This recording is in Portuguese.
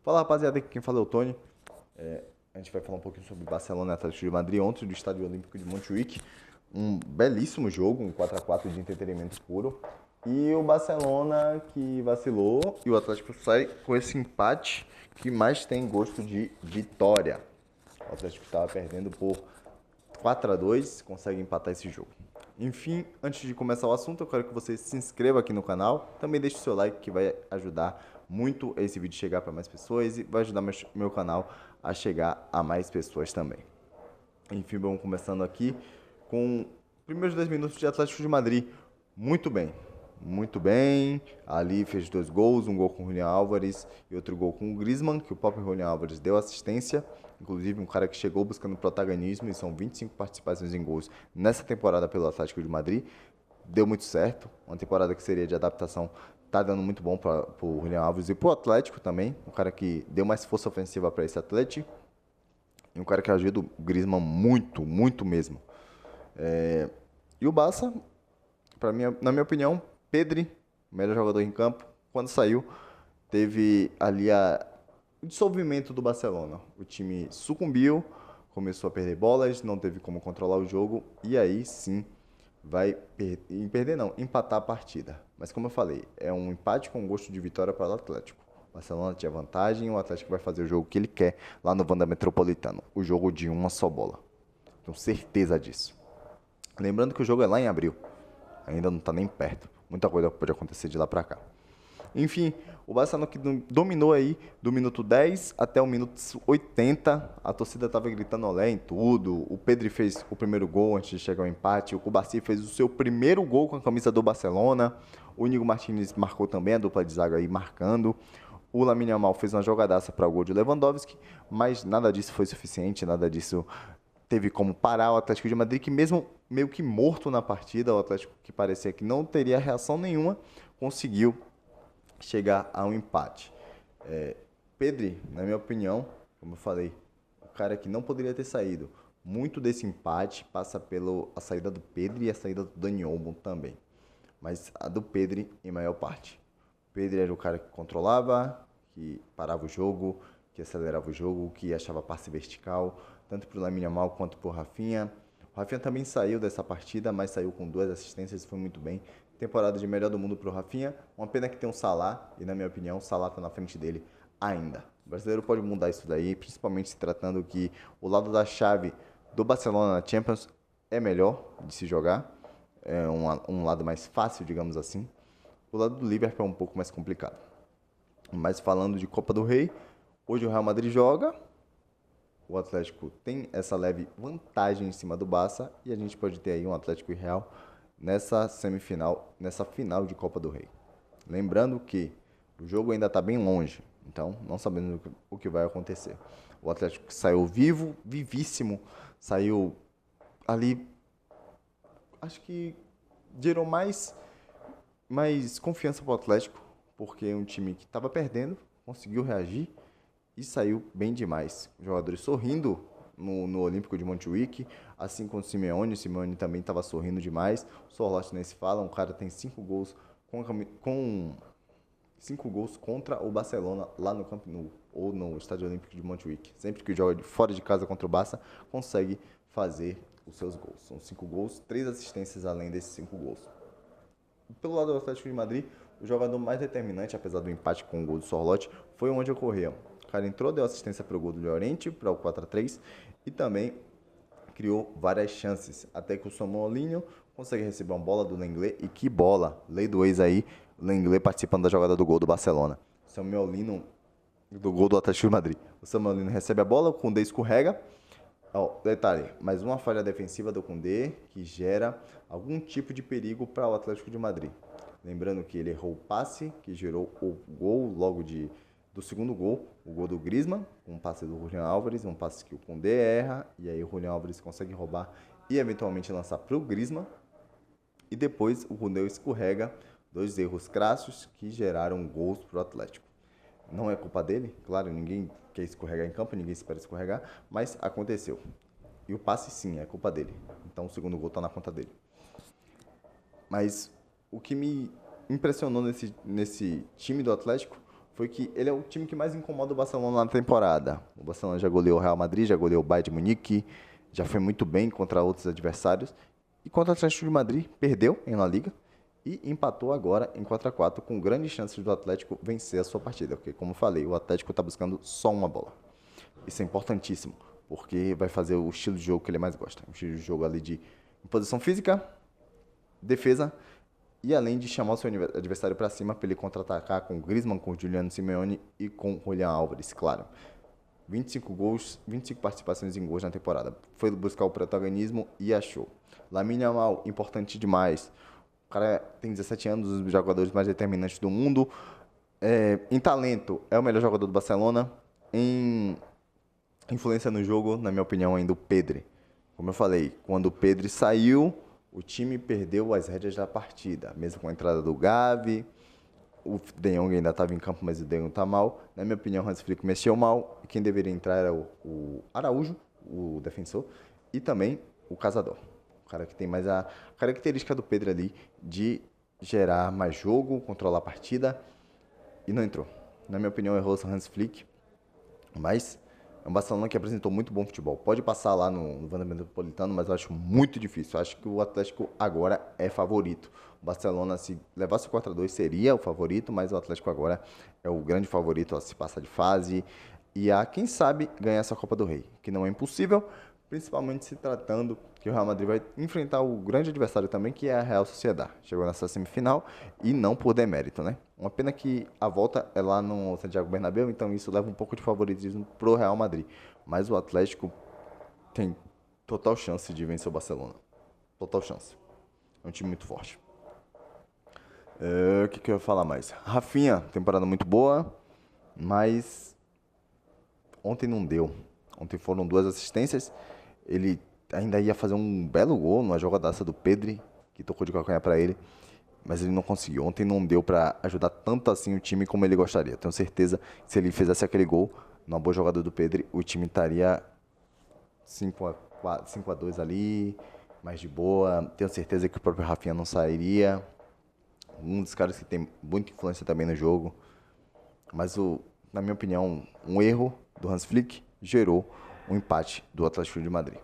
Fala, rapaziada, aqui quem fala é o Tony. A gente vai falar um pouquinho sobre Barcelona e Atlético de Madrid ontem do Estádio Olímpico de Montjuic. Um belíssimo jogo, um 4-4 de entretenimento puro. E o Barcelona que vacilou e o Atlético sai com esse empate que mais tem gosto de vitória. O Atlético estava perdendo por 4-2, consegue empatar esse jogo. Enfim, antes de começar o assunto, eu quero que você se inscreva aqui no canal. Também deixe o seu like, que vai ajudar muito esse vídeo chegar para mais pessoas e vai ajudar meu canal a chegar a mais pessoas também. Enfim, vamos começando aqui com os primeiros 10 minutos de Atlético de Madrid. Muito bem, muito bem. Ali fez 2 gols, um gol com o Julián Álvares e outro gol com o Griezmann, que o próprio Julián Álvares deu assistência. Inclusive um cara que chegou buscando protagonismo, e são 25 participações em gols nessa temporada pelo Atlético de Madrid. Deu muito certo, uma temporada que seria de adaptação, tá dando muito bom para o Julián Álvares e para o Atlético também. Um cara que deu mais força ofensiva para esse Atlético. E um cara que ajuda o Griezmann muito, muito mesmo. E o Barça, na minha opinião, Pedri, o melhor jogador em campo, quando saiu, teve ali o dissolvimento do Barcelona. O time sucumbiu, começou a perder bolas, não teve como controlar o jogo, e aí sim vai empatar a partida. Mas como eu falei, é um empate com gosto de vitória para o Atlético. O Barcelona tinha vantagem, o Atlético vai fazer o jogo que ele quer lá no Wanda Metropolitano. O jogo de uma só bola. Tenho certeza disso. Lembrando que o jogo é lá em abril. Ainda não está nem perto. Muita coisa pode acontecer de lá para cá. Enfim, o Barcelona que dominou aí do minuto 10 até o minuto 80. A torcida estava gritando olé em tudo. O Pedri fez o primeiro gol antes de chegar ao empate. O Cubarsí fez o seu primeiro gol com a camisa do Barcelona. O Íñigo Martínez marcou também, a dupla de zaga aí marcando. O Lamine Yamal fez uma jogadaça para o gol de Lewandowski, mas nada disso foi suficiente, nada disso teve como parar o Atlético de Madrid, que mesmo meio que morto na partida, o Atlético que parecia que não teria reação nenhuma, conseguiu chegar a um empate. Pedri, na minha opinião, como eu falei, o cara que não poderia ter saído. Muito desse empate passa pela saída do Pedri e a saída do Dani Olmo também. Mas a do Pedri em maior parte. O Pedri era o cara que controlava, que parava o jogo, que acelerava o jogo, que achava passe vertical, tanto para o Lamine Yamal quanto para o Rafinha. O Rafinha também saiu dessa partida, mas saiu com 2 assistências, foi muito bem. Temporada de melhor do mundo para o Rafinha. Uma pena que tem um Salah, e na minha opinião, o Salah está na frente dele ainda. O brasileiro pode mudar isso daí, principalmente se tratando que o lado da chave do Barcelona na Champions é melhor de se jogar. É um lado mais fácil, digamos assim. O lado do Liverpool é um pouco mais complicado. Mas falando de Copa do Rei, hoje o Real Madrid joga, o Atlético tem essa leve vantagem em cima do Barça e a gente pode ter aí um Atlético e Real nessa semifinal, nessa final de Copa do Rei. Lembrando que o jogo ainda está bem longe, então não sabemos o que vai acontecer. O Atlético saiu vivíssimo, saiu ali, acho que gerou mais confiança para o Atlético, porque um time que estava perdendo conseguiu reagir e saiu bem demais. Os jogadores sorrindo no Olímpico de Montjuic, assim como o Simeone também estava sorrindo demais. O Sorloth nem se fala, um cara tem 5 gols com 5 gols contra o Barcelona lá no Camp Nou ou no Estádio Olímpico de Montjuic. Sempre que joga fora de casa contra o Barça, consegue fazer os seus gols. São 5 gols, 3 assistências além desses 5 gols. Pelo lado do Atlético de Madrid, o jogador mais determinante, apesar do empate com o gol do Sorloth, foi onde ocorreu. O cara entrou, deu assistência para o gol do Llorente, para o 4-3, e também criou várias chances, até que o Somolinho consegue receber uma bola do Lenglet, e que bola! Lei do ex aí, Lenglet participando da jogada do gol do Barcelona. O Somolinho, do gol do Atlético de Madrid. O Somolinho recebe a bola, o Koundé escorrega. Detalhe, mais uma falha defensiva do Koundé, que gera algum tipo de perigo para o Atlético de Madrid. Lembrando que ele errou o passe, que gerou o gol logo do segundo gol, o gol do Griezmann, um passe do Julián Álvares, um passe que o Koundé erra, e aí o Julián Álvares consegue roubar e eventualmente lançar para o Griezmann. E depois o Koundé escorrega, 2 erros crassos que geraram gols para o Atlético. Não é culpa dele, claro, ninguém quer escorregar em campo, ninguém espera escorregar, mas aconteceu. E o passe sim, é culpa dele. Então o segundo gol está na conta dele. Mas o que me impressionou nesse time do Atlético foi que ele é o time que mais incomoda o Barcelona na temporada. O Barcelona já goleou o Real Madrid, já goleou o Bayern de Munique, já foi muito bem contra outros adversários. E contra o Atlético de Madrid, perdeu em La Liga e empatou agora em 4-4, com grandes chances do Atlético vencer a sua partida. Porque, como eu falei, o Atlético está buscando só uma bola. Isso é importantíssimo, porque vai fazer o estilo de jogo que ele mais gosta. Um estilo de jogo ali de imposição física, defesa, e além de chamar o seu adversário para cima para ele contra-atacar com o Griezmann, com o Juliano Simeone e com o Julián Álvares, claro. 25 gols, 25 participações em gols na temporada. Foi buscar o protagonismo e achou. Lamine Yamal, importante demais. O cara tem 17 anos, um dos jogadores mais determinantes do mundo. Em talento, é o melhor jogador do Barcelona. Em influência no jogo, na minha opinião, ainda o Pedri. Como eu falei, quando o Pedri saiu, o time perdeu as rédeas da partida. Mesmo com a entrada do Gavi, o De Jong ainda estava em campo, mas o De Jong está mal. Na minha opinião, o Hans Flick mexeu mal. E quem deveria entrar era o Araújo, o defensor, e também o Cazador. O cara que tem mais a característica do Pedro ali de gerar mais jogo, controlar a partida, e não entrou. Na minha opinião, errou o Hans Flick, mas é um Barcelona que apresentou muito bom futebol. Pode passar lá no Wanda Metropolitano, mas eu acho muito difícil. Eu acho que o Atlético agora é favorito. O Barcelona, se levasse o 4-2, seria o favorito, mas o Atlético agora é o grande favorito a se passar de fase e a, quem sabe, ganhar essa Copa do Rei, que não é impossível, principalmente se tratando que o Real Madrid vai enfrentar o grande adversário também, que é a Real Sociedad. Chegou nessa semifinal e não por demérito, né? Uma pena que a volta é lá no Santiago Bernabéu, então isso leva um pouco de favoritismo pro Real Madrid. Mas o Atlético tem total chance de vencer o Barcelona. Total chance. É um time muito forte. O que eu ia falar mais? Rafinha, temporada muito boa, mas ontem não deu. Ontem foram 2 assistências. Ele ainda ia fazer um belo gol numa jogadaça do Pedri, que tocou de calcanhar para ele, mas ele não conseguiu. Ontem não deu para ajudar tanto assim o time como ele gostaria. Tenho certeza que se ele fizesse aquele gol, numa boa jogada do Pedri, o time estaria 5-2 ali, mais de boa. Tenho certeza que o próprio Rafinha não sairia. Um dos caras que tem muita influência também no jogo. Mas, na minha opinião, um erro do Hans Flick gerou um empate do Atlético de Madrid.